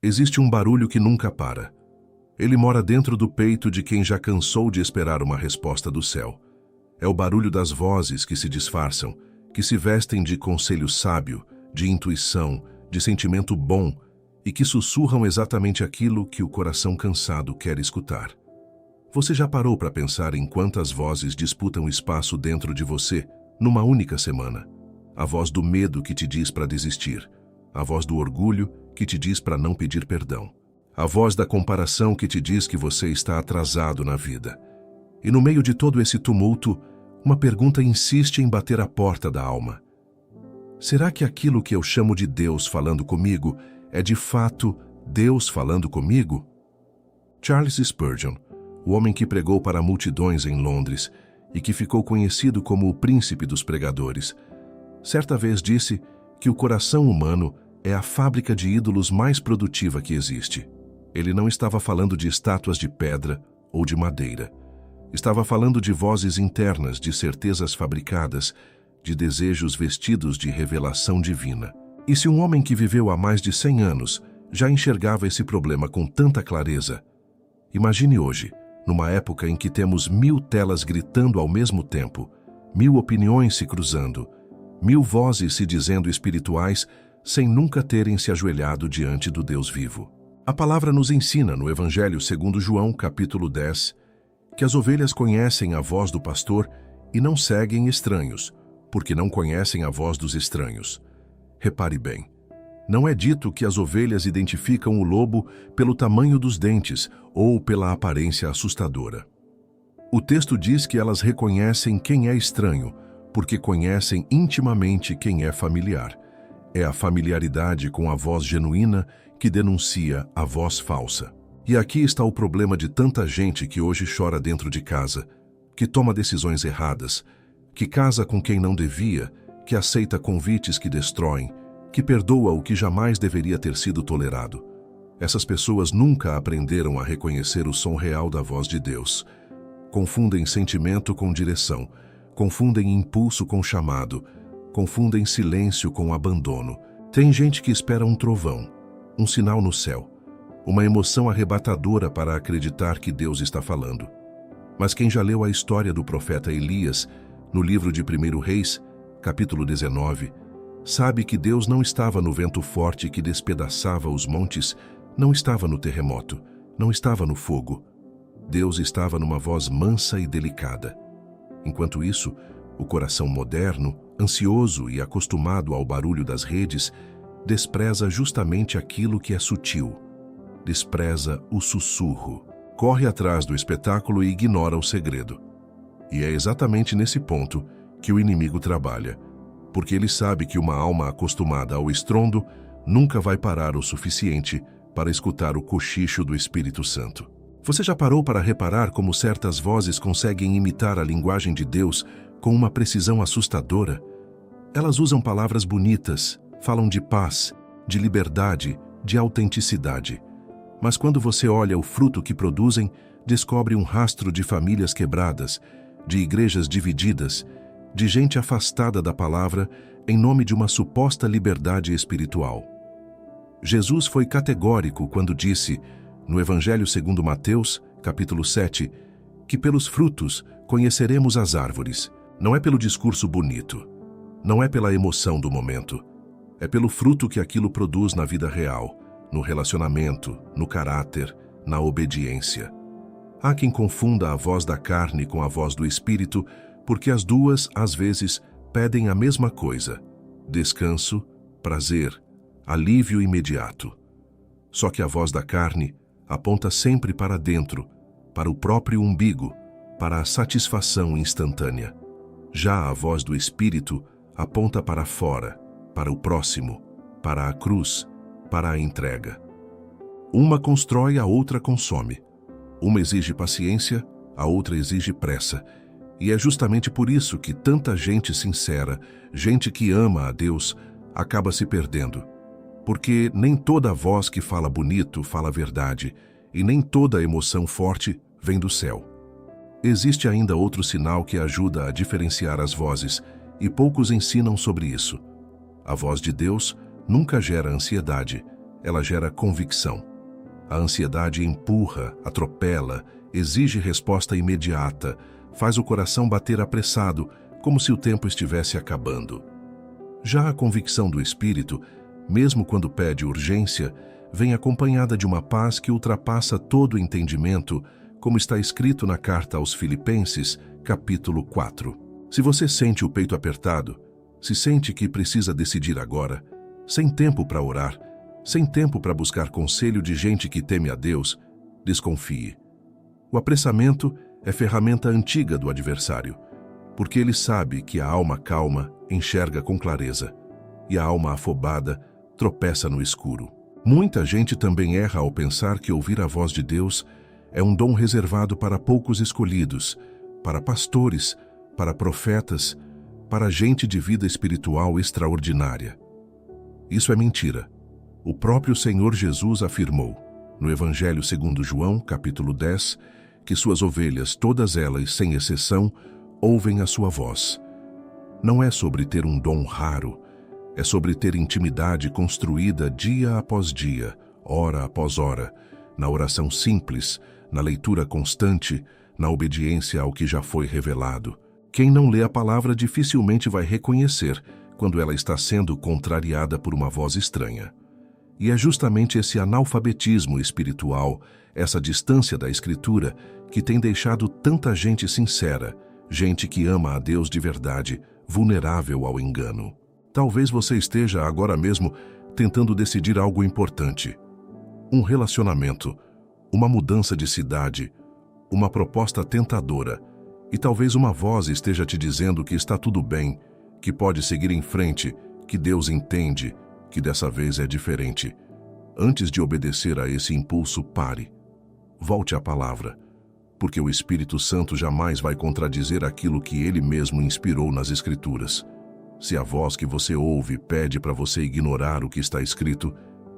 Existe um barulho que nunca para. Ele mora dentro do peito de quem já cansou de esperar uma resposta do céu. É o barulho das vozes que se disfarçam, que se vestem de conselho sábio, de intuição, de sentimento bom e que sussurram exatamente aquilo que o coração cansado quer escutar. Você já parou para pensar em quantas vozes disputam espaço dentro de você numa única semana? A voz do medo que te diz para desistir, a voz do orgulho que te diz para não pedir perdão, a voz da comparação que te diz que você está atrasado na vida. E no meio de todo esse tumulto, uma pergunta insiste em bater à porta da alma. Será que aquilo que eu chamo de Deus falando comigo é de fato Deus falando comigo? Charles Spurgeon, o homem que pregou para multidões em Londres e que ficou conhecido como o príncipe dos pregadores, certa vez disse que o coração humano é a fábrica de ídolos mais produtiva que existe. Ele não estava falando de estátuas de pedra ou de madeira. Estava falando de vozes internas, de certezas fabricadas, de desejos vestidos de revelação divina. E se um homem que viveu há mais de 100 anos já enxergava esse problema com tanta clareza, imagine hoje, numa época em que temos 1000 telas gritando ao mesmo tempo, 1000 opiniões se cruzando, 1000 vozes se dizendo espirituais, sem nunca terem se ajoelhado diante do Deus vivo. A palavra nos ensina no Evangelho segundo João, capítulo 10, que as ovelhas conhecem a voz do pastor e não seguem estranhos, porque não conhecem a voz dos estranhos. Repare bem, não é dito que as ovelhas identificam o lobo pelo tamanho dos dentes ou pela aparência assustadora. O texto diz que elas reconhecem quem é estranho, porque conhecem intimamente quem é familiar. É a familiaridade com a voz genuína que denuncia a voz falsa. E aqui está o problema de tanta gente que hoje chora dentro de casa, que toma decisões erradas, que casa com quem não devia, que aceita convites que destroem, que perdoa o que jamais deveria ter sido tolerado. Essas pessoas nunca aprenderam a reconhecer o som real da voz de Deus. Confundem sentimento com direção, confundem impulso com chamado, confundem silêncio com abandono. Tem gente que espera um trovão, um sinal no céu, uma emoção arrebatadora para acreditar que Deus está falando. Mas quem já leu a história do profeta Elias, no livro de 1 Reis, capítulo 19, sabe que Deus não estava no vento forte que despedaçava os montes, não estava no terremoto, não estava no fogo. Deus estava numa voz mansa e delicada. Enquanto isso, o coração moderno, ansioso e acostumado ao barulho das redes, despreza justamente aquilo que é sutil. Despreza o sussurro. Corre atrás do espetáculo e ignora o segredo. E é exatamente nesse ponto que o inimigo trabalha, porque ele sabe que uma alma acostumada ao estrondo nunca vai parar o suficiente para escutar o cochicho do Espírito Santo. Você já parou para reparar como certas vozes conseguem imitar a linguagem de Deus com uma precisão assustadora? Elas usam palavras bonitas, falam de paz, de liberdade, de autenticidade. Mas quando você olha o fruto que produzem, descobre um rastro de famílias quebradas, de igrejas divididas, de gente afastada da palavra em nome de uma suposta liberdade espiritual. Jesus foi categórico quando disse, no Evangelho segundo Mateus, capítulo 7, que pelos frutos conheceremos as árvores. Não é pelo discurso bonito, não é pela emoção do momento, é pelo fruto que aquilo produz na vida real, no relacionamento, no caráter, na obediência. Há quem confunda a voz da carne com a voz do Espírito, porque as duas, às vezes, pedem a mesma coisa: descanso, prazer, alívio imediato. Só que a voz da carne aponta sempre para dentro, para o próprio umbigo, para a satisfação instantânea. Já a voz do Espírito aponta para fora, para o próximo, para a cruz, para a entrega. Uma constrói, a outra consome. Uma exige paciência, a outra exige pressa. E é justamente por isso que tanta gente sincera, gente que ama a Deus, acaba se perdendo. Porque nem toda voz que fala bonito fala a verdade, e nem toda emoção forte vem do céu. Existe ainda outro sinal que ajuda a diferenciar as vozes, e poucos ensinam sobre isso. A voz de Deus nunca gera ansiedade, ela gera convicção. A ansiedade empurra, atropela, exige resposta imediata, faz o coração bater apressado, como se o tempo estivesse acabando. Já a convicção do espírito, mesmo quando pede urgência, vem acompanhada de uma paz que ultrapassa todo o entendimento, como está escrito na carta aos Filipenses, capítulo 4. Se você sente o peito apertado, se sente que precisa decidir agora, sem tempo para orar, sem tempo para buscar conselho de gente que teme a Deus, desconfie. O apressamento é ferramenta antiga do adversário, porque ele sabe que a alma calma enxerga com clareza e a alma afobada tropeça no escuro. Muita gente também erra ao pensar que ouvir a voz de Deus é um dom reservado para poucos escolhidos, para pastores, para profetas, para gente de vida espiritual extraordinária. Isso é mentira. O próprio Senhor Jesus afirmou, no Evangelho segundo João, capítulo 10, que suas ovelhas, todas elas, sem exceção, ouvem a sua voz. Não é sobre ter um dom raro, é sobre ter intimidade construída dia após dia, hora após hora, na oração simples, na leitura constante, na obediência ao que já foi revelado. Quem não lê a palavra dificilmente vai reconhecer quando ela está sendo contrariada por uma voz estranha. E é justamente esse analfabetismo espiritual, essa distância da Escritura, que tem deixado tanta gente sincera, gente que ama a Deus de verdade, vulnerável ao engano. Talvez você esteja agora mesmo tentando decidir algo importante. Um relacionamento, uma mudança de cidade, uma proposta tentadora, e talvez uma voz esteja te dizendo que está tudo bem, que pode seguir em frente, que Deus entende, que dessa vez é diferente. Antes de obedecer a esse impulso, pare. Volte à palavra, porque o Espírito Santo jamais vai contradizer aquilo que ele mesmo inspirou nas Escrituras. Se a voz que você ouve pede para você ignorar o que está escrito,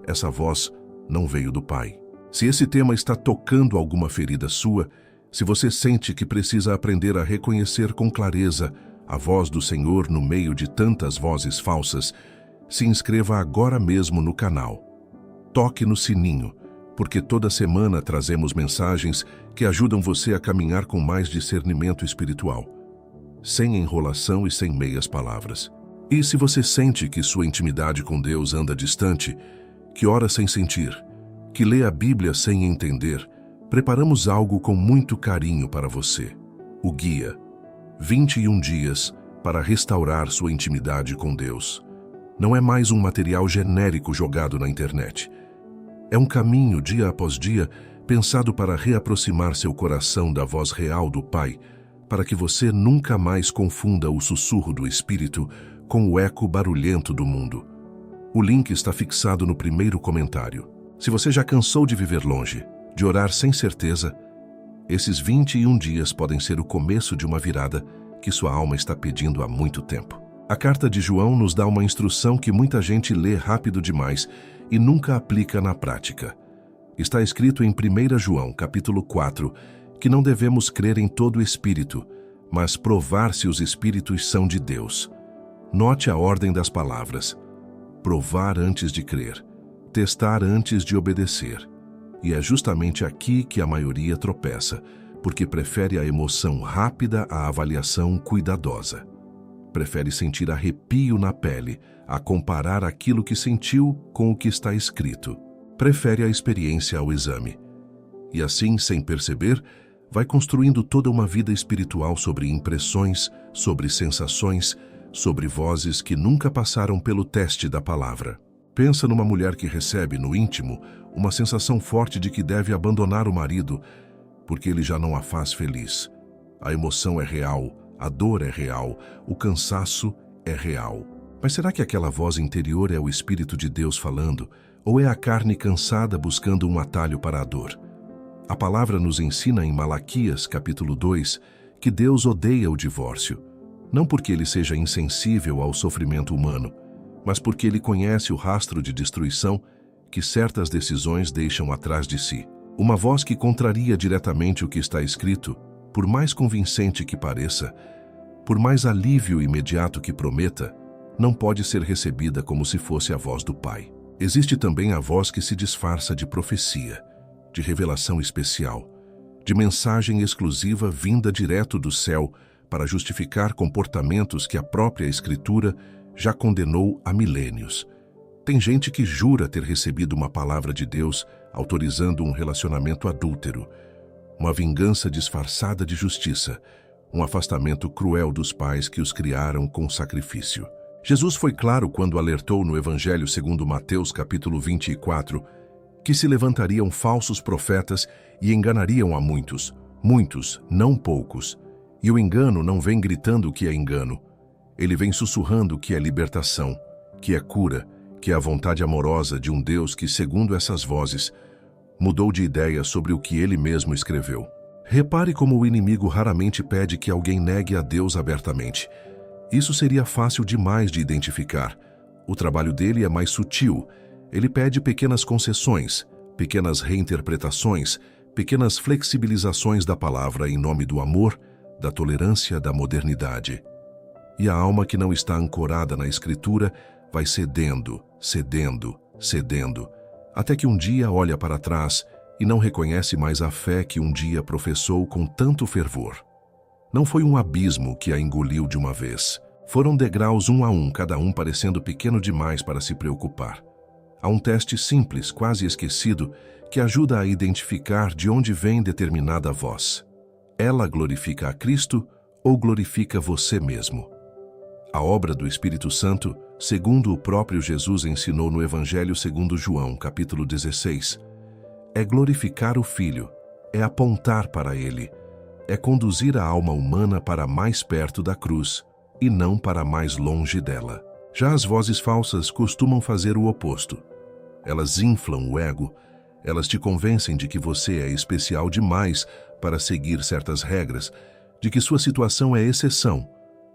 essa voz não veio do Pai. Se esse tema está tocando alguma ferida sua, se você sente que precisa aprender a reconhecer com clareza a voz do Senhor no meio de tantas vozes falsas, se inscreva agora mesmo no canal. Toque no sininho, porque toda semana trazemos mensagens que ajudam você a caminhar com mais discernimento espiritual, sem enrolação e sem meias palavras. E se você sente que sua intimidade com Deus anda distante, que ora sem sentir, que lê a Bíblia sem entender, preparamos algo com muito carinho para você. O Guia 21 Dias para Restaurar Sua Intimidade com Deus. Não é mais um material genérico jogado na internet. É um caminho, dia após dia, pensado para reaproximar seu coração da voz real do Pai, para que você nunca mais confunda o sussurro do Espírito com o eco barulhento do mundo. O link está fixado no primeiro comentário. Se você já cansou de viver longe, de orar sem certeza, esses 21 dias podem ser o começo de uma virada que sua alma está pedindo há muito tempo. A carta de João nos dá uma instrução que muita gente lê rápido demais e nunca aplica na prática. Está escrito em 1 João, capítulo 4, que não devemos crer em todo espírito, mas provar se os espíritos são de Deus. Note a ordem das palavras: provar antes de crer, testar antes de obedecer. E é justamente aqui que a maioria tropeça, porque prefere a emoção rápida à avaliação cuidadosa. Prefere sentir arrepio na pele a comparar aquilo que sentiu com o que está escrito. Prefere a experiência ao exame. E assim, sem perceber, vai construindo toda uma vida espiritual sobre impressões, sobre sensações, sobre vozes que nunca passaram pelo teste da palavra. Pensa numa mulher que recebe, no íntimo, uma sensação forte de que deve abandonar o marido, porque ele já não a faz feliz. A emoção é real, a dor é real, o cansaço é real. Mas será que aquela voz interior é o Espírito de Deus falando, ou é a carne cansada buscando um atalho para a dor? A palavra nos ensina em Malaquias, capítulo 2, que Deus odeia o divórcio, não porque ele seja insensível ao sofrimento humano, mas porque ele conhece o rastro de destruição que certas decisões deixam atrás de si. Uma voz que contraria diretamente o que está escrito, por mais convincente que pareça, por mais alívio imediato que prometa, não pode ser recebida como se fosse a voz do Pai. Existe também a voz que se disfarça de profecia, de revelação especial, de mensagem exclusiva vinda direto do céu para justificar comportamentos que a própria Escritura já condenou há milênios. Tem gente que jura ter recebido uma palavra de Deus autorizando um relacionamento adúltero, uma vingança disfarçada de justiça, um afastamento cruel dos pais que os criaram com sacrifício. Jesus foi claro quando alertou no Evangelho segundo Mateus capítulo 24 que se levantariam falsos profetas e enganariam a muitos, não poucos. E o engano não vem gritando que é engano. Ele vem sussurrando que é libertação, que é cura, que é a vontade amorosa de um Deus que, segundo essas vozes, mudou de ideia sobre o que ele mesmo escreveu. Repare como o inimigo raramente pede que alguém negue a Deus abertamente. Isso seria fácil demais de identificar. O trabalho dele é mais sutil. Ele pede pequenas concessões, pequenas reinterpretações, pequenas flexibilizações da palavra em nome do amor, da tolerância, da modernidade. E a alma que não está ancorada na Escritura vai cedendo, até que um dia olha para trás e não reconhece mais a fé que um dia professou com tanto fervor. Não foi um abismo que a engoliu de uma vez. Foram degraus um a um, cada um parecendo pequeno demais para se preocupar. Há um teste simples, quase esquecido, que ajuda a identificar de onde vem determinada voz. Ela glorifica a Cristo ou glorifica você mesmo? A obra do Espírito Santo, segundo o próprio Jesus ensinou no Evangelho segundo João, capítulo 16, é glorificar o Filho, é apontar para Ele, é conduzir a alma humana para mais perto da cruz e não para mais longe dela. Já as vozes falsas costumam fazer o oposto. Elas inflam o ego, elas te convencem de que você é especial demais para seguir certas regras, de que sua situação é exceção,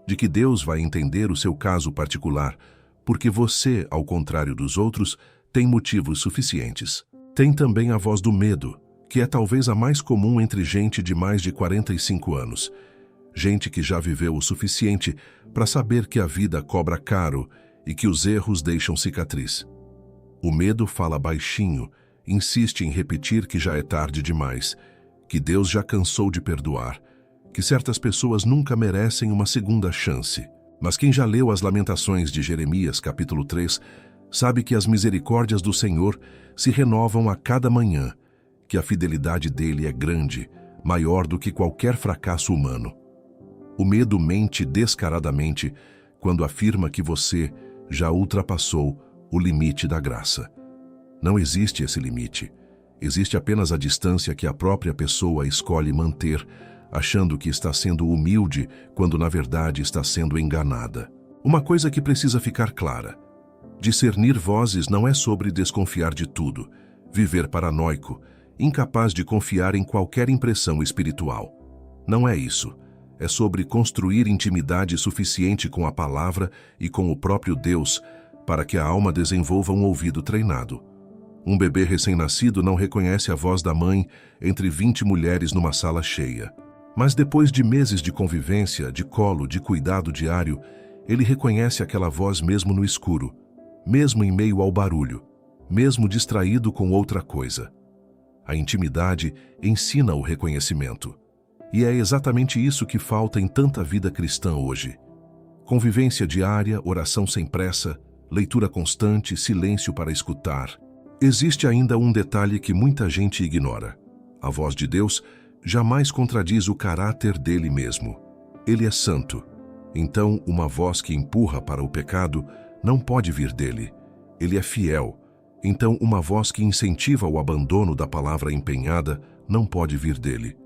de que Deus vai entender o seu caso particular, porque você, ao contrário dos outros, tem motivos suficientes. Tem também a voz do medo, que é talvez a mais comum entre gente de mais de 45 anos. Gente que já viveu o suficiente para saber que a vida cobra caro e que os erros deixam cicatriz. O medo fala baixinho, insiste em repetir que já é tarde demais, que Deus já cansou de perdoar, que certas pessoas nunca merecem uma segunda chance. Mas quem já leu as Lamentações de Jeremias, capítulo 3, sabe que as misericórdias do Senhor se renovam a cada manhã, que a fidelidade dele é grande, maior do que qualquer fracasso humano. O medo mente descaradamente quando afirma que você já ultrapassou o limite da graça. Não existe esse limite. Existe apenas a distância que a própria pessoa escolhe manter, achando que está sendo humilde quando na verdade está sendo enganada. Uma coisa que precisa ficar clara: discernir vozes não é sobre desconfiar de tudo, viver paranoico, incapaz de confiar em qualquer impressão espiritual. Não é isso. É sobre construir intimidade suficiente com a palavra e com o próprio Deus para que a alma desenvolva um ouvido treinado. Um bebê recém-nascido não reconhece a voz da mãe entre 20 mulheres numa sala cheia. Mas depois de meses de convivência, de colo, de cuidado diário, ele reconhece aquela voz mesmo no escuro, mesmo em meio ao barulho, mesmo distraído com outra coisa. A intimidade ensina o reconhecimento. E é exatamente isso que falta em tanta vida cristã hoje. Convivência diária, oração sem pressa, leitura constante, silêncio para escutar. Existe ainda um detalhe que muita gente ignora. A voz de Deus jamais contradiz o caráter dele mesmo. Ele é santo. Então, uma voz que empurra para o pecado não pode vir dele. Ele é fiel. Então, uma voz que incentiva o abandono da palavra empenhada não pode vir dele.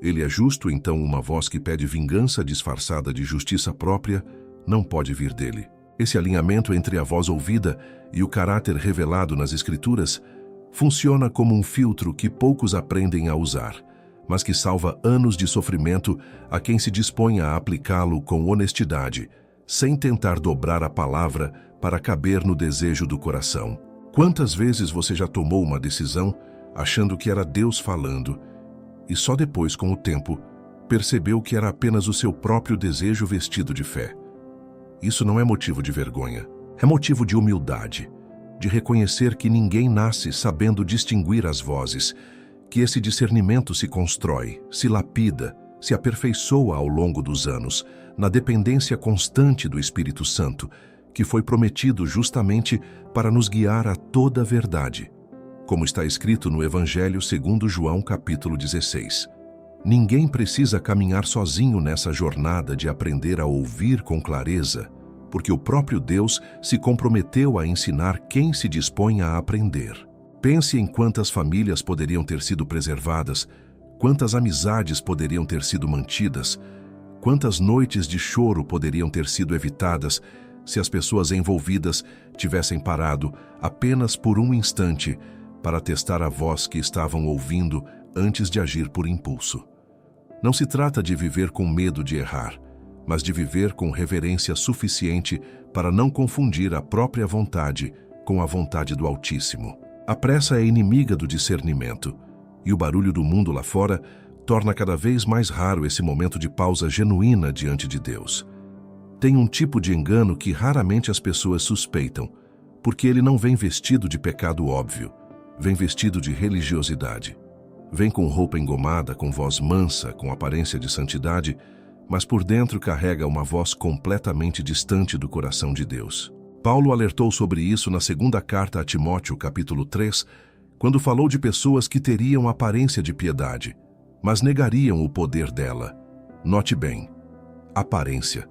Ele é justo, então uma voz que pede vingança disfarçada de justiça própria não pode vir dele. Esse alinhamento entre a voz ouvida e o caráter revelado nas Escrituras funciona como um filtro que poucos aprendem a usar, mas que salva anos de sofrimento a quem se dispõe a aplicá-lo com honestidade, sem tentar dobrar a palavra para caber no desejo do coração. Quantas vezes você já tomou uma decisão achando que era Deus falando e só depois, com o tempo, percebeu que era apenas o seu próprio desejo vestido de fé? Isso não é motivo de vergonha, é motivo de humildade, de reconhecer que ninguém nasce sabendo distinguir as vozes, que esse discernimento se constrói, se lapida, se aperfeiçoa ao longo dos anos, na dependência constante do Espírito Santo, que foi prometido justamente para nos guiar a toda a verdade. Como está escrito no Evangelho segundo João, capítulo 16. Ninguém precisa caminhar sozinho nessa jornada de aprender a ouvir com clareza, porque o próprio Deus se comprometeu a ensinar quem se dispõe a aprender. Pense em quantas famílias poderiam ter sido preservadas, quantas amizades poderiam ter sido mantidas, quantas noites de choro poderiam ter sido evitadas se as pessoas envolvidas tivessem parado apenas por um instante para testar a voz que estavam ouvindo antes de agir por impulso. Não se trata de viver com medo de errar, mas de viver com reverência suficiente para não confundir a própria vontade com a vontade do Altíssimo. A pressa é inimiga do discernimento, e o barulho do mundo lá fora torna cada vez mais raro esse momento de pausa genuína diante de Deus. Tem um tipo de engano que raramente as pessoas suspeitam, porque ele não vem vestido de pecado óbvio, vem vestido de religiosidade. Vem com roupa engomada, com voz mansa, com aparência de santidade, mas por dentro carrega uma voz completamente distante do coração de Deus. Paulo alertou sobre isso na segunda carta a Timóteo, capítulo 3, quando falou de pessoas que teriam aparência de piedade, mas negariam o poder dela. Note bem, aparência.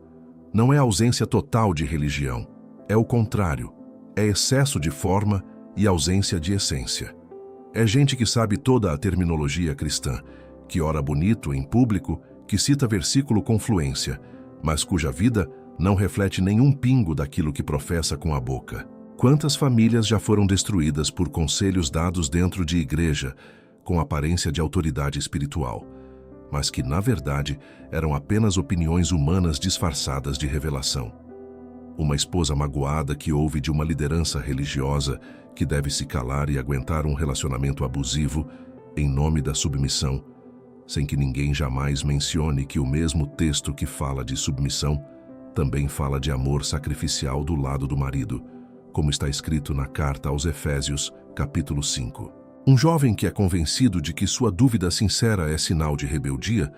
Não é ausência total de religião, é o contrário, é excesso de forma e ausência de essência. É gente que sabe toda a terminologia cristã, que ora bonito em público, que cita versículo com fluência, mas cuja vida não reflete nenhum pingo daquilo que professa com a boca. Quantas famílias já foram destruídas por conselhos dados dentro de igreja, com aparência de autoridade espiritual, mas que, na verdade, eram apenas opiniões humanas disfarçadas de revelação. Uma esposa magoada que ouve de uma liderança religiosa que deve se calar e aguentar um relacionamento abusivo em nome da submissão, sem que ninguém jamais mencione que o mesmo texto que fala de submissão também fala de amor sacrificial do lado do marido, como está escrito na carta aos Efésios, capítulo 5. Um jovem que é convencido de que sua dúvida sincera é sinal de rebeldia,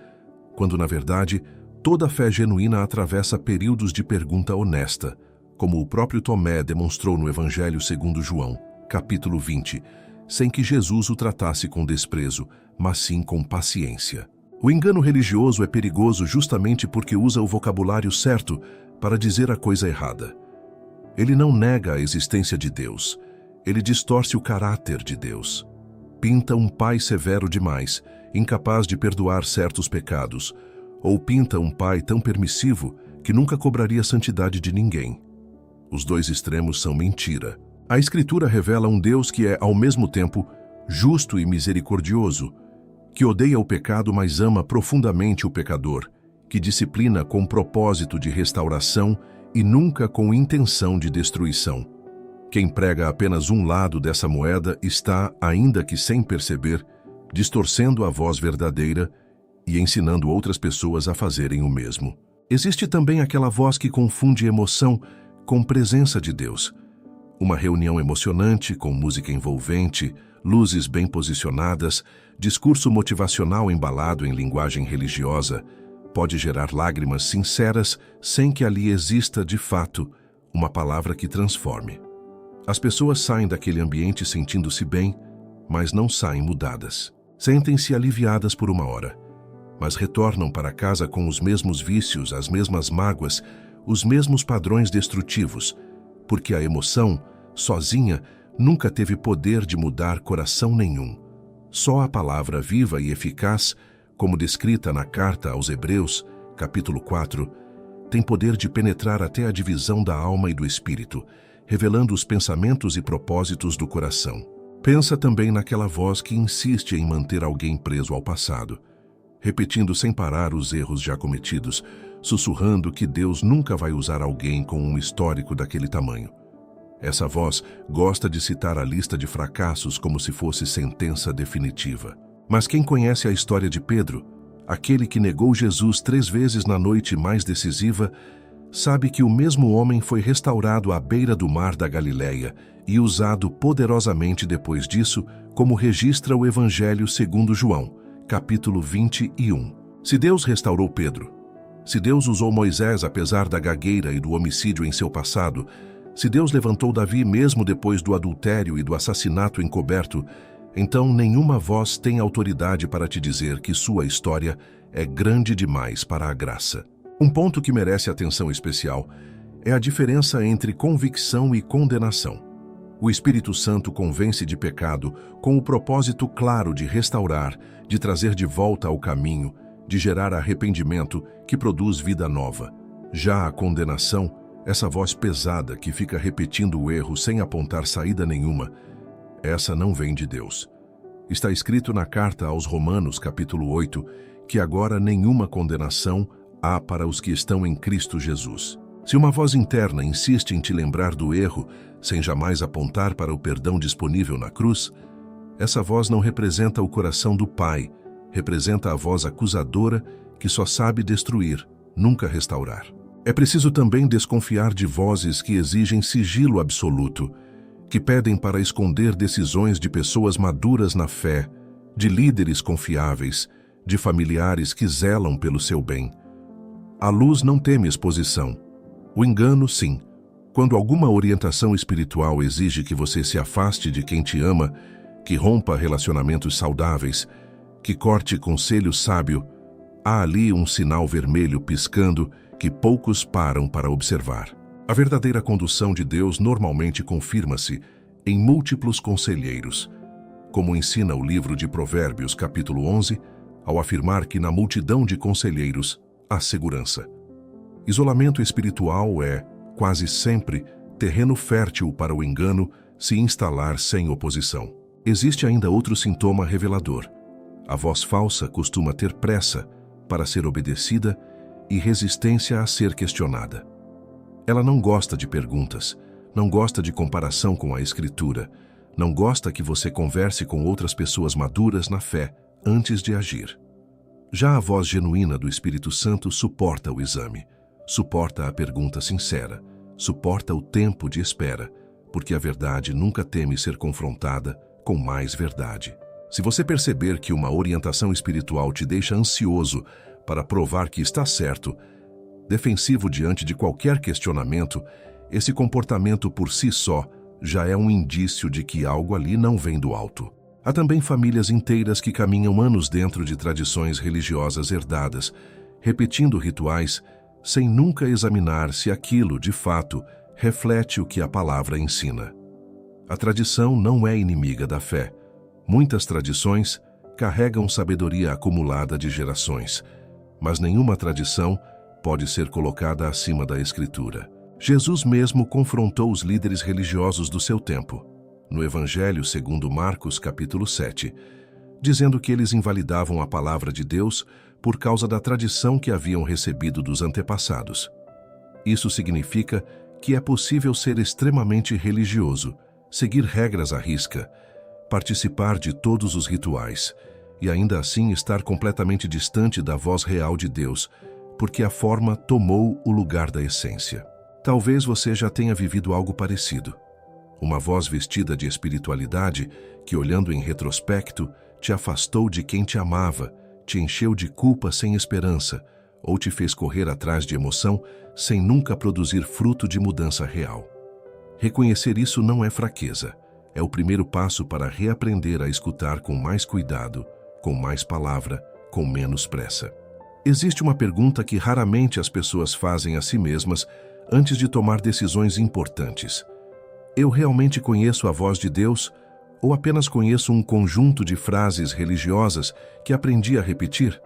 quando na verdade toda fé genuína atravessa períodos de pergunta honesta, como o próprio Tomé demonstrou no Evangelho segundo João, capítulo 20, sem que Jesus o tratasse com desprezo, mas sim com paciência. O engano religioso é perigoso justamente porque usa o vocabulário certo para dizer a coisa errada. Ele não nega a existência de Deus, ele distorce o caráter de Deus. Pinta um pai severo demais, incapaz de perdoar certos pecados, ou pinta um pai tão permissivo que nunca cobraria a santidade de ninguém. Os dois extremos são mentira. A Escritura revela um Deus que é, ao mesmo tempo, justo e misericordioso, que odeia o pecado, mas ama profundamente o pecador, que disciplina com propósito de restauração e nunca com intenção de destruição. Quem prega apenas um lado dessa moeda está, ainda que sem perceber, distorcendo a voz verdadeira e ensinando outras pessoas a fazerem o mesmo. Existe também aquela voz que confunde emoção com presença de Deus. Uma reunião emocionante, com música envolvente, luzes bem posicionadas, discurso motivacional embalado em linguagem religiosa, pode gerar lágrimas sinceras sem que ali exista, de fato, uma palavra que transforme. As pessoas saem daquele ambiente sentindo-se bem, mas não saem mudadas. Sentem-se aliviadas por uma hora, mas retornam para casa com os mesmos vícios, as mesmas mágoas, os mesmos padrões destrutivos, porque a emoção, sozinha, nunca teve poder de mudar coração nenhum. Só a palavra viva e eficaz, como descrita na carta aos Hebreus, capítulo 4, tem poder de penetrar até a divisão da alma e do espírito, revelando os pensamentos e propósitos do coração. Pensa também naquela voz que insiste em manter alguém preso ao passado, repetindo sem parar os erros já cometidos, sussurrando que Deus nunca vai usar alguém com um histórico daquele tamanho. Essa voz gosta de citar a lista de fracassos como se fosse sentença definitiva. Mas quem conhece a história de Pedro, aquele que negou Jesus 3 vezes na noite mais decisiva, sabe que o mesmo homem foi restaurado à beira do mar da Galileia e usado poderosamente depois disso, como registra o Evangelho segundo João, capítulo 21. Se Deus restaurou Pedro, se Deus usou Moisés apesar da gagueira e do homicídio em seu passado, se Deus levantou Davi mesmo depois do adultério e do assassinato encoberto, então nenhuma voz tem autoridade para te dizer que sua história é grande demais para a graça. Um ponto que merece atenção especial é a diferença entre convicção e condenação. O Espírito Santo convence de pecado com o propósito claro de restaurar, de trazer de volta ao caminho, de gerar arrependimento que produz vida nova. Já a condenação, essa voz pesada que fica repetindo o erro sem apontar saída nenhuma, essa não vem de Deus. Está escrito na carta aos Romanos, capítulo 8, que agora nenhuma condenação há para os que estão em Cristo Jesus. Se uma voz interna insiste em te lembrar do erro, sem jamais apontar para o perdão disponível na cruz, essa voz não representa o coração do Pai, representa a voz acusadora que só sabe destruir, nunca restaurar. É preciso também desconfiar de vozes que exigem sigilo absoluto, que pedem para esconder decisões de pessoas maduras na fé, de líderes confiáveis, de familiares que zelam pelo seu bem. A luz não teme exposição. O engano, sim. Quando alguma orientação espiritual exige que você se afaste de quem te ama, que rompa relacionamentos saudáveis, que corte conselho sábio, há ali um sinal vermelho piscando que poucos param para observar. A verdadeira condução de Deus normalmente confirma-se em múltiplos conselheiros, como ensina o livro de Provérbios, capítulo 11, ao afirmar que na multidão de conselheiros há segurança. Isolamento espiritual é, quase sempre, terreno fértil para o engano se instalar sem oposição. Existe ainda outro sintoma revelador. A voz falsa costuma ter pressa para ser obedecida e resistência a ser questionada. Ela não gosta de perguntas, não gosta de comparação com a Escritura, não gosta que você converse com outras pessoas maduras na fé antes de agir. Já a voz genuína do Espírito Santo suporta o exame, suporta a pergunta sincera, suporta o tempo de espera, porque a verdade nunca teme ser confrontada com mais verdade. Se você perceber que uma orientação espiritual te deixa ansioso para provar que está certo, defensivo diante de qualquer questionamento, esse comportamento por si só já é um indício de que algo ali não vem do alto. Há também famílias inteiras que caminham anos dentro de tradições religiosas herdadas, repetindo rituais, sem nunca examinar se aquilo, de fato, reflete o que a palavra ensina. A tradição não é inimiga da fé. Muitas tradições carregam sabedoria acumulada de gerações, mas nenhuma tradição pode ser colocada acima da Escritura. Jesus mesmo confrontou os líderes religiosos do seu tempo, no Evangelho segundo Marcos, capítulo 7, dizendo que eles invalidavam a palavra de Deus por causa da tradição que haviam recebido dos antepassados. Isso significa que é possível ser extremamente religioso, seguir regras à risca, participar de todos os rituais e ainda assim estar completamente distante da voz real de Deus, porque a forma tomou o lugar da essência. Talvez você já tenha vivido algo parecido. Uma voz vestida de espiritualidade que, olhando em retrospecto, te afastou de quem te amava, te encheu de culpa sem esperança, ou te fez correr atrás de emoção sem nunca produzir fruto de mudança real. Reconhecer isso não é fraqueza, é o primeiro passo para reaprender a escutar com mais cuidado, com mais palavra, com menos pressa. Existe uma pergunta que raramente as pessoas fazem a si mesmas antes de tomar decisões importantes. Eu realmente conheço a voz de Deus ou apenas conheço um conjunto de frases religiosas que aprendi a repetir?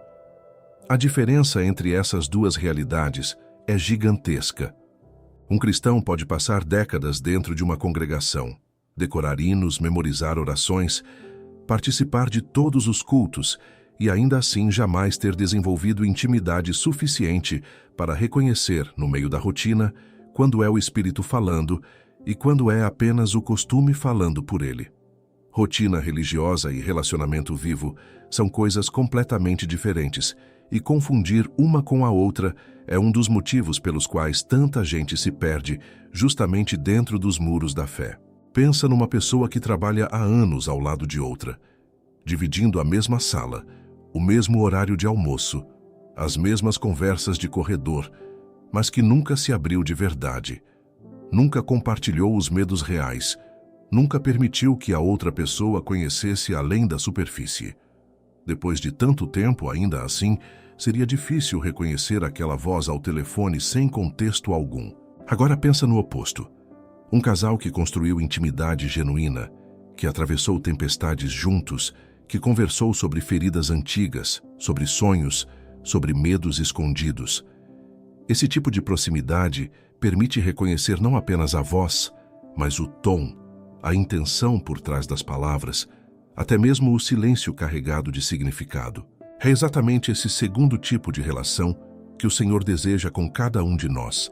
A diferença entre essas duas realidades é gigantesca. Um cristão pode passar décadas dentro de uma congregação, decorar hinos, memorizar orações, participar de todos os cultos e ainda assim jamais ter desenvolvido intimidade suficiente para reconhecer, no meio da rotina, quando é o Espírito falando e quando é apenas o costume falando por ele. Rotina religiosa e relacionamento vivo são coisas completamente diferentes e confundir uma com a outra é um dos motivos pelos quais tanta gente se perde justamente dentro dos muros da fé. Pensa numa pessoa que trabalha há anos ao lado de outra, dividindo a mesma sala, o mesmo horário de almoço, as mesmas conversas de corredor, mas que nunca se abriu de verdade, nunca compartilhou os medos reais, nunca permitiu que a outra pessoa conhecesse além da superfície. Depois de tanto tempo, ainda assim, seria difícil reconhecer aquela voz ao telefone sem contexto algum. Agora pensa no oposto. Um casal que construiu intimidade genuína, que atravessou tempestades juntos, que conversou sobre feridas antigas, sobre sonhos, sobre medos escondidos. Esse tipo de proximidade permite reconhecer não apenas a voz, mas o tom, a intenção por trás das palavras, até mesmo o silêncio carregado de significado. É exatamente esse segundo tipo de relação que o Senhor deseja com cada um de nós.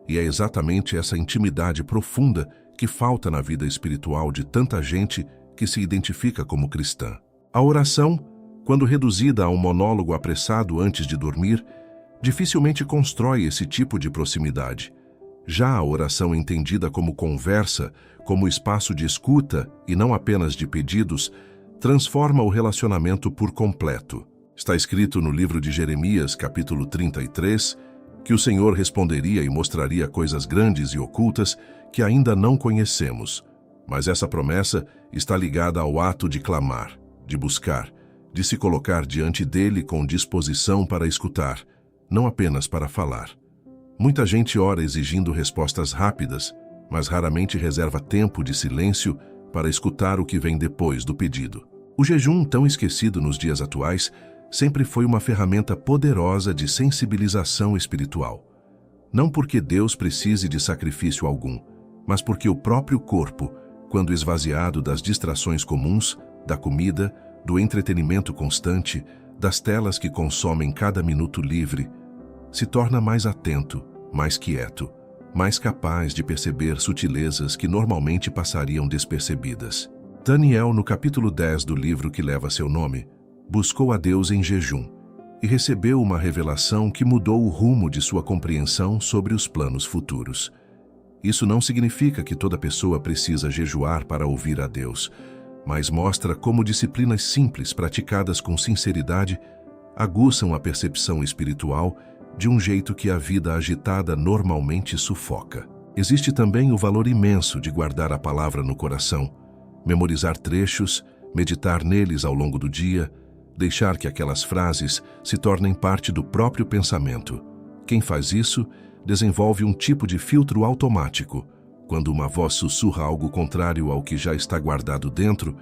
E é exatamente essa intimidade profunda que falta na vida espiritual de tanta gente que se identifica como cristã. A oração, quando reduzida a um monólogo apressado antes de dormir, dificilmente constrói esse tipo de proximidade. Já a oração entendida como conversa, como espaço de escuta e não apenas de pedidos, transforma o relacionamento por completo. Está escrito no livro de Jeremias, capítulo 33, que o Senhor responderia e mostraria coisas grandes e ocultas que ainda não conhecemos. Mas essa promessa está ligada ao ato de clamar, de buscar, de se colocar diante dele com disposição para escutar, não apenas para falar. Muita gente ora exigindo respostas rápidas, mas raramente reserva tempo de silêncio para escutar o que vem depois do pedido. O jejum, tão esquecido nos dias atuais, sempre foi uma ferramenta poderosa de sensibilização espiritual. Não porque Deus precise de sacrifício algum, mas porque o próprio corpo, quando esvaziado das distrações comuns, da comida, do entretenimento constante, das telas que consomem cada minuto livre, se torna mais atento, mais quieto, mais capaz de perceber sutilezas que normalmente passariam despercebidas. Daniel, no capítulo 10 do livro que leva seu nome, buscou a Deus em jejum e recebeu uma revelação que mudou o rumo de sua compreensão sobre os planos futuros. Isso não significa que toda pessoa precisa jejuar para ouvir a Deus, mas mostra como disciplinas simples praticadas com sinceridade aguçam a percepção espiritual de um jeito que a vida agitada normalmente sufoca. Existe também o valor imenso de guardar a palavra no coração, memorizar trechos, meditar neles ao longo do dia, deixar que aquelas frases se tornem parte do próprio pensamento. Quem faz isso desenvolve um tipo de filtro automático. Quando uma voz sussurra algo contrário ao que já está guardado dentro,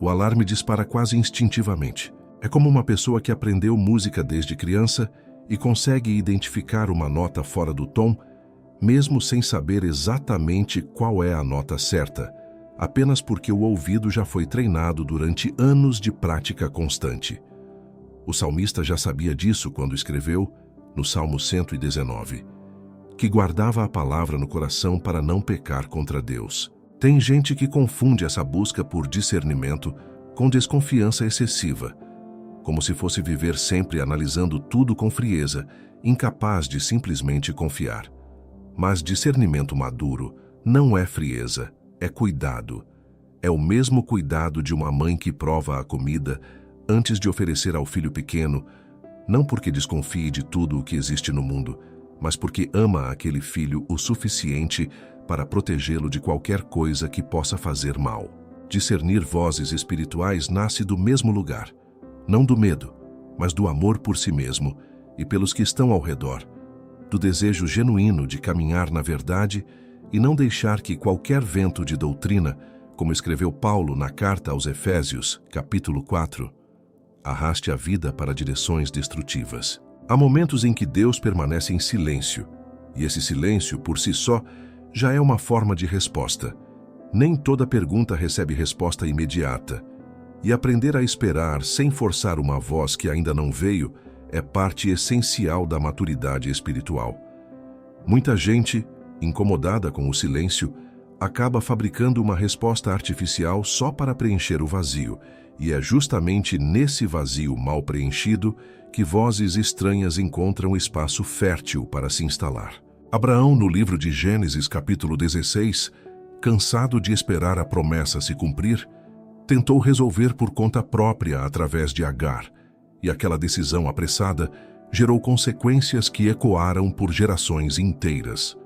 o alarme dispara quase instintivamente. É como uma pessoa que aprendeu música desde criança e consegue identificar uma nota fora do tom, mesmo sem saber exatamente qual é a nota certa, apenas porque o ouvido já foi treinado durante anos de prática constante. O salmista já sabia disso quando escreveu, no Salmo 119, que guardava a palavra no coração para não pecar contra Deus. Tem gente que confunde essa busca por discernimento com desconfiança excessiva, como se fosse viver sempre analisando tudo com frieza, incapaz de simplesmente confiar. Mas discernimento maduro não é frieza, é cuidado. É o mesmo cuidado de uma mãe que prova a comida antes de oferecer ao filho pequeno, não porque desconfie de tudo o que existe no mundo, mas porque ama aquele filho o suficiente para protegê-lo de qualquer coisa que possa fazer mal. Discernir vozes espirituais nasce do mesmo lugar, não do medo, mas do amor por si mesmo e pelos que estão ao redor, do desejo genuíno de caminhar na verdade e não deixar que qualquer vento de doutrina, como escreveu Paulo na carta aos Efésios, capítulo 4, arraste a vida para direções destrutivas. Há momentos em que Deus permanece em silêncio, e esse silêncio, por si só, já é uma forma de resposta. Nem toda pergunta recebe resposta imediata, e aprender a esperar sem forçar uma voz que ainda não veio é parte essencial da maturidade espiritual. Muita gente, incomodada com o silêncio, acaba fabricando uma resposta artificial só para preencher o vazio, e é justamente nesse vazio mal preenchido que vozes estranhas encontram espaço fértil para se instalar. Abraão, no livro de Gênesis, capítulo 16, cansado de esperar a promessa se cumprir, tentou resolver por conta própria através de Agar, e aquela decisão apressada gerou consequências que ecoaram por gerações inteiras.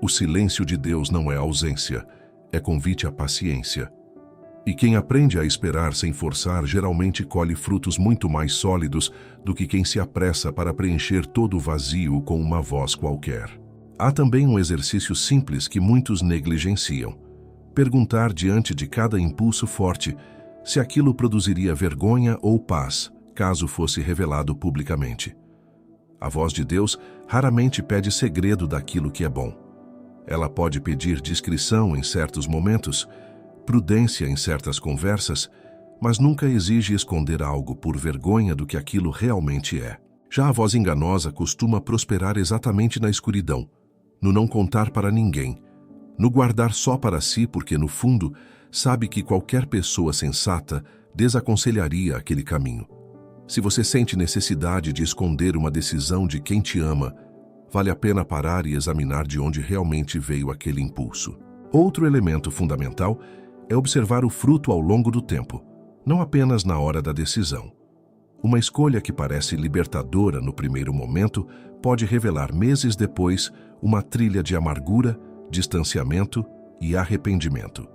O silêncio de Deus não é ausência, é convite à paciência. E quem aprende a esperar sem forçar geralmente colhe frutos muito mais sólidos do que quem se apressa para preencher todo o vazio com uma voz qualquer. Há também um exercício simples que muitos negligenciam: perguntar diante de cada impulso forte se aquilo produziria vergonha ou paz, caso fosse revelado publicamente. A voz de Deus raramente pede segredo daquilo que é bom. Ela pode pedir discrição em certos momentos, prudência em certas conversas, mas nunca exige esconder algo por vergonha do que aquilo realmente é. Já a voz enganosa costuma prosperar exatamente na escuridão, no não contar para ninguém, no guardar só para si porque, no fundo, sabe que qualquer pessoa sensata desaconselharia aquele caminho. Se você sente necessidade de esconder uma decisão de quem te ama, vale a pena parar e examinar de onde realmente veio aquele impulso. Outro elemento fundamental é observar o fruto ao longo do tempo, não apenas na hora da decisão. Uma escolha que parece libertadora no primeiro momento pode revelar meses depois uma trilha de amargura, distanciamento e arrependimento.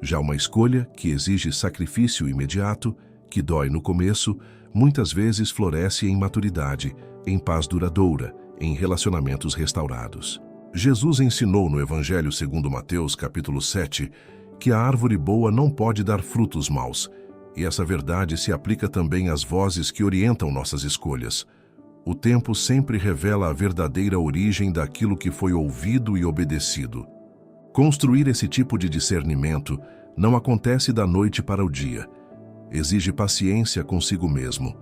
Já uma escolha que exige sacrifício imediato, que dói no começo, muitas vezes floresce em maturidade, em paz duradoura, em relacionamentos restaurados. Jesus ensinou no Evangelho segundo Mateus, capítulo 7, que a árvore boa não pode dar frutos maus, e essa verdade se aplica também às vozes que orientam nossas escolhas. O tempo sempre revela a verdadeira origem daquilo que foi ouvido e obedecido. Construir esse tipo de discernimento não acontece da noite para o dia. Exige paciência consigo mesmo.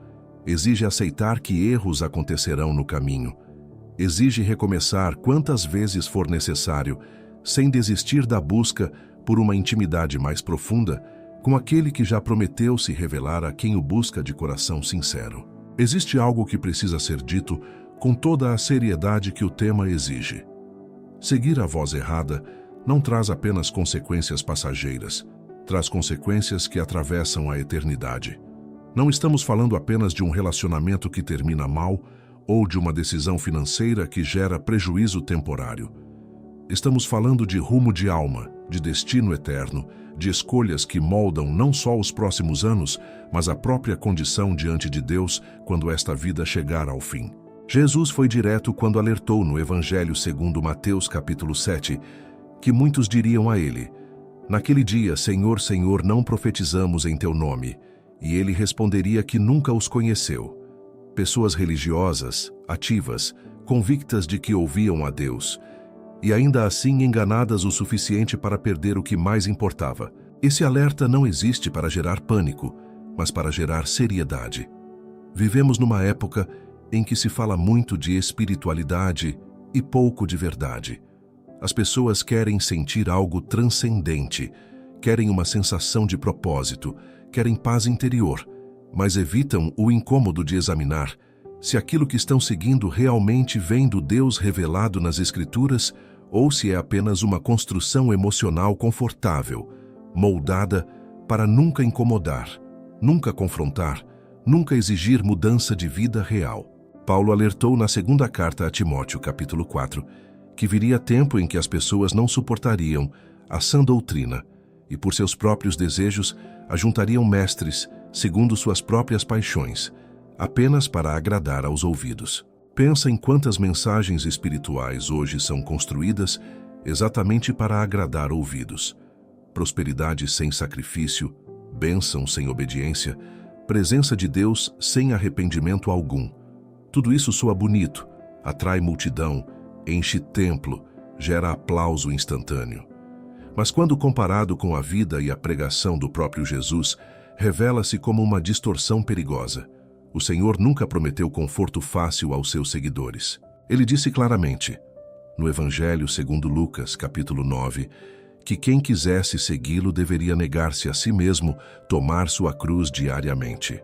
Exige aceitar que erros acontecerão no caminho. Exige recomeçar quantas vezes for necessário, sem desistir da busca por uma intimidade mais profunda com aquele que já prometeu se revelar a quem o busca de coração sincero. Existe algo que precisa ser dito com toda a seriedade que o tema exige. Seguir a voz errada não traz apenas consequências passageiras, traz consequências que atravessam a eternidade. Não estamos falando apenas de um relacionamento que termina mal ou de uma decisão financeira que gera prejuízo temporário. Estamos falando de rumo de alma, de destino eterno, de escolhas que moldam não só os próximos anos, mas a própria condição diante de Deus quando esta vida chegar ao fim. Jesus foi direto quando alertou no Evangelho segundo Mateus capítulo 7, que muitos diriam a ele: "Naquele dia, Senhor, Senhor, não profetizamos em teu nome?" E ele responderia que nunca os conheceu. Pessoas religiosas, ativas, convictas de que ouviam a Deus, e ainda assim enganadas o suficiente para perder o que mais importava. Esse alerta não existe para gerar pânico, mas para gerar seriedade. Vivemos numa época em que se fala muito de espiritualidade e pouco de verdade. As pessoas querem sentir algo transcendente, querem uma sensação de propósito, querem paz interior, mas evitam o incômodo de examinar se aquilo que estão seguindo realmente vem do Deus revelado nas Escrituras ou se é apenas uma construção emocional confortável, moldada para nunca incomodar, nunca confrontar, nunca exigir mudança de vida real. Paulo alertou na segunda carta a Timóteo, capítulo 4, que viria tempo em que as pessoas não suportariam a sã doutrina e, por seus próprios desejos, ajuntariam mestres, segundo suas próprias paixões, apenas para agradar aos ouvidos. Pensa em quantas mensagens espirituais hoje são construídas exatamente para agradar ouvidos. Prosperidade sem sacrifício, bênção sem obediência, presença de Deus sem arrependimento algum. Tudo isso soa bonito, atrai multidão, enche templo, gera aplauso instantâneo. Mas quando comparado com a vida e a pregação do próprio Jesus, revela-se como uma distorção perigosa. O Senhor nunca prometeu conforto fácil aos seus seguidores. Ele disse claramente, no Evangelho segundo Lucas, capítulo 9, que quem quisesse segui-lo deveria negar-se a si mesmo, tomar sua cruz diariamente.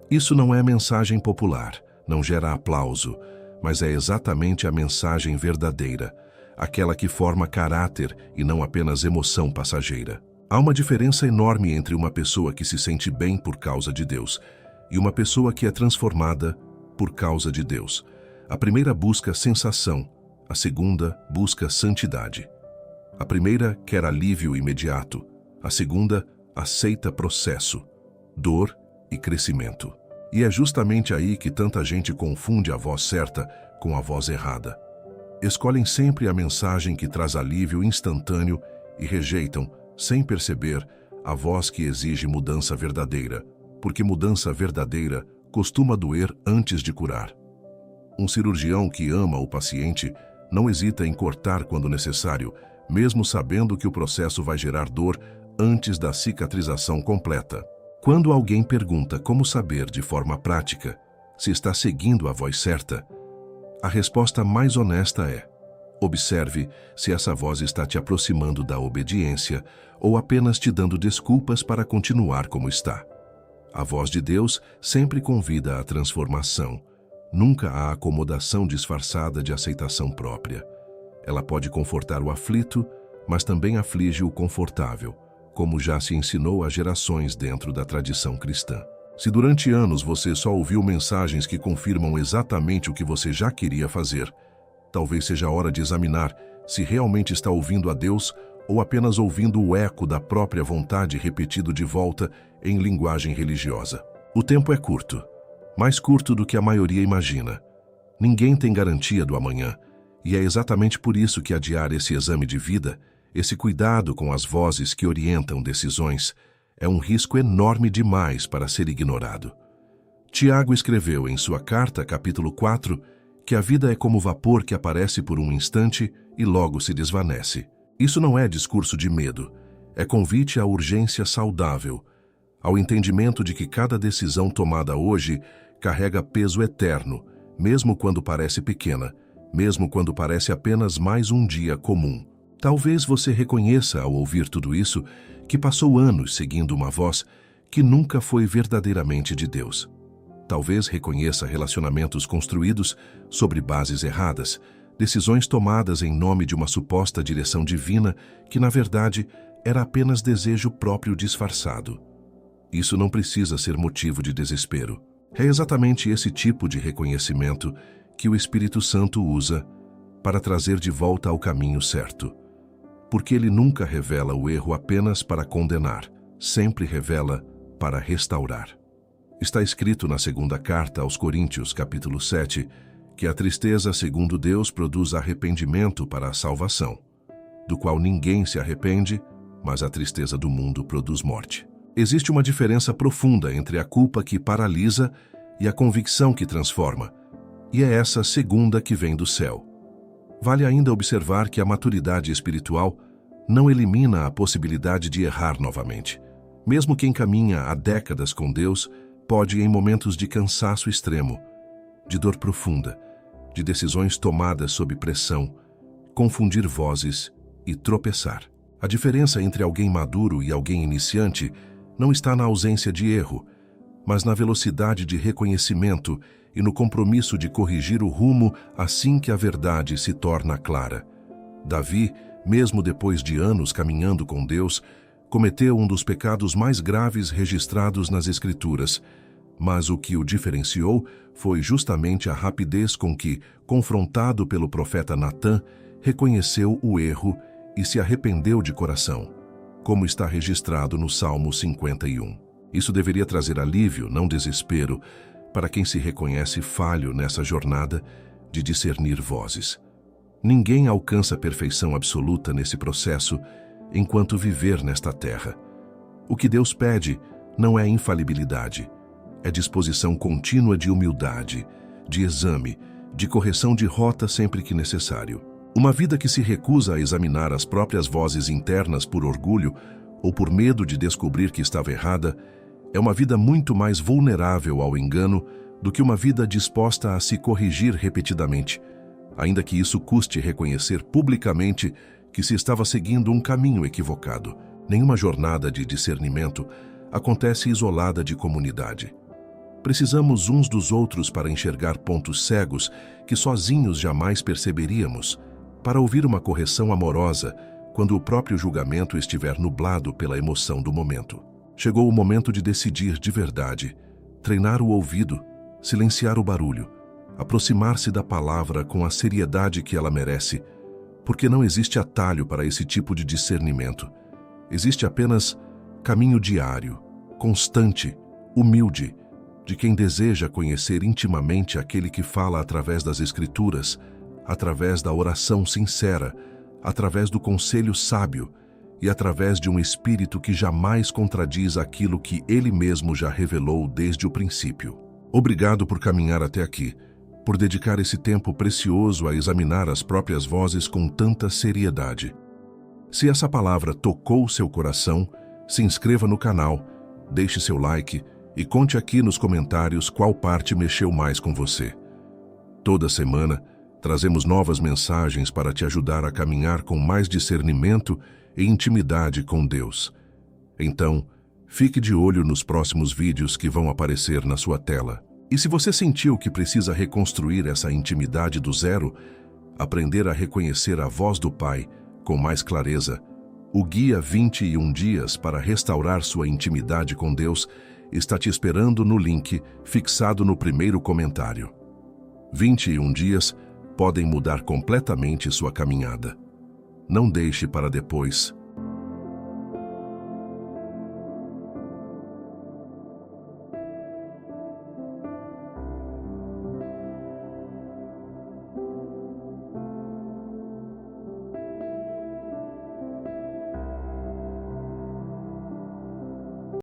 Isso não é mensagem popular, não gera aplauso, mas é exatamente a mensagem verdadeira, aquela que forma caráter e não apenas emoção passageira. Há uma diferença enorme entre uma pessoa que se sente bem por causa de Deus e uma pessoa que é transformada por causa de Deus. A primeira busca sensação, a segunda busca santidade. A primeira quer alívio imediato, a segunda aceita processo, dor e crescimento. E é justamente aí que tanta gente confunde a voz certa com a voz errada. Escolhem sempre a mensagem que traz alívio instantâneo e rejeitam, sem perceber, a voz que exige mudança verdadeira, porque mudança verdadeira costuma doer antes de curar. Um cirurgião que ama o paciente não hesita em cortar quando necessário, mesmo sabendo que o processo vai gerar dor antes da cicatrização completa. Quando alguém pergunta como saber de forma prática se está seguindo a voz certa, a resposta mais honesta é: observe se essa voz está te aproximando da obediência ou apenas te dando desculpas para continuar como está. A voz de Deus sempre convida à transformação, nunca à acomodação disfarçada de aceitação própria. Ela pode confortar o aflito, mas também aflige o confortável, como já se ensinou há gerações dentro da tradição cristã. Se durante anos você só ouviu mensagens que confirmam exatamente o que você já queria fazer, talvez seja a hora de examinar se realmente está ouvindo a Deus ou apenas ouvindo o eco da própria vontade repetido de volta em linguagem religiosa. O tempo é curto, mais curto do que a maioria imagina. Ninguém tem garantia do amanhã, e é exatamente por isso que adiar esse exame de vida, esse cuidado com as vozes que orientam decisões, é um risco enorme demais para ser ignorado. Tiago escreveu em sua carta, capítulo 4, que a vida é como vapor que aparece por um instante e logo se desvanece. Isso não é discurso de medo, é convite à urgência saudável, ao entendimento de que cada decisão tomada hoje carrega peso eterno, mesmo quando parece pequena, mesmo quando parece apenas mais um dia comum. Talvez você reconheça, ao ouvir tudo isso, que passou anos seguindo uma voz que nunca foi verdadeiramente de Deus. Talvez reconheça relacionamentos construídos sobre bases erradas, decisões tomadas em nome de uma suposta direção divina que, na verdade, era apenas desejo próprio disfarçado. Isso não precisa ser motivo de desespero. É exatamente esse tipo de reconhecimento que o Espírito Santo usa para trazer de volta ao caminho certo. Porque ele nunca revela o erro apenas para condenar, sempre revela para restaurar. Está escrito na segunda carta aos Coríntios, capítulo 7, que a tristeza, segundo Deus, produz arrependimento para a salvação, do qual ninguém se arrepende, mas a tristeza do mundo produz morte. Existe uma diferença profunda entre a culpa que paralisa e a convicção que transforma, e é essa segunda que vem do céu. Vale ainda observar que a maturidade espiritual não elimina a possibilidade de errar novamente. Mesmo quem caminha há décadas com Deus pode, em momentos de cansaço extremo, de dor profunda, de decisões tomadas sob pressão, confundir vozes e tropeçar. A diferença entre alguém maduro e alguém iniciante não está na ausência de erro, mas na velocidade de reconhecimento e no compromisso de corrigir o rumo assim que a verdade se torna clara. Davi, mesmo depois de anos caminhando com Deus, cometeu um dos pecados mais graves registrados nas Escrituras, mas o que o diferenciou foi justamente a rapidez com que, confrontado pelo profeta Natã, reconheceu o erro e se arrependeu de coração, como está registrado no Salmo 51. Isso deveria trazer alívio, não desespero, para quem se reconhece falho nessa jornada de discernir vozes. Ninguém alcança perfeição absoluta nesse processo enquanto viver nesta terra. O que Deus pede não é infalibilidade, é disposição contínua de humildade, de exame, de correção de rota sempre que necessário. Uma vida que se recusa a examinar as próprias vozes internas por orgulho ou por medo de descobrir que estava errada é uma vida muito mais vulnerável ao engano do que uma vida disposta a se corrigir repetidamente, ainda que isso custe reconhecer publicamente que se estava seguindo um caminho equivocado. Nenhuma jornada de discernimento acontece isolada de comunidade. Precisamos uns dos outros para enxergar pontos cegos que sozinhos jamais perceberíamos, para ouvir uma correção amorosa quando o próprio julgamento estiver nublado pela emoção do momento. Chegou o momento de decidir de verdade, treinar o ouvido, silenciar o barulho, aproximar-se da palavra com a seriedade que ela merece, porque não existe atalho para esse tipo de discernimento. Existe apenas caminho diário, constante, humilde, de quem deseja conhecer intimamente aquele que fala através das Escrituras, através da oração sincera, através do conselho sábio e através de um espírito que jamais contradiz aquilo que ele mesmo já revelou desde o princípio. Obrigado por caminhar até aqui, por dedicar esse tempo precioso a examinar as próprias vozes com tanta seriedade. Se essa palavra tocou seu coração, se inscreva no canal, deixe seu like e conte aqui nos comentários qual parte mexeu mais com você. Toda semana, trazemos novas mensagens para te ajudar a caminhar com mais discernimento e intimidade com Deus. Então, fique de olho nos próximos vídeos que vão aparecer na sua tela. E se você sentiu que precisa reconstruir essa intimidade do zero, aprender a reconhecer a voz do Pai com mais clareza, o Guia 21 Dias para restaurar sua intimidade com Deus está te esperando no link fixado no primeiro comentário. 21 dias podem mudar completamente sua caminhada. Não deixe para depois.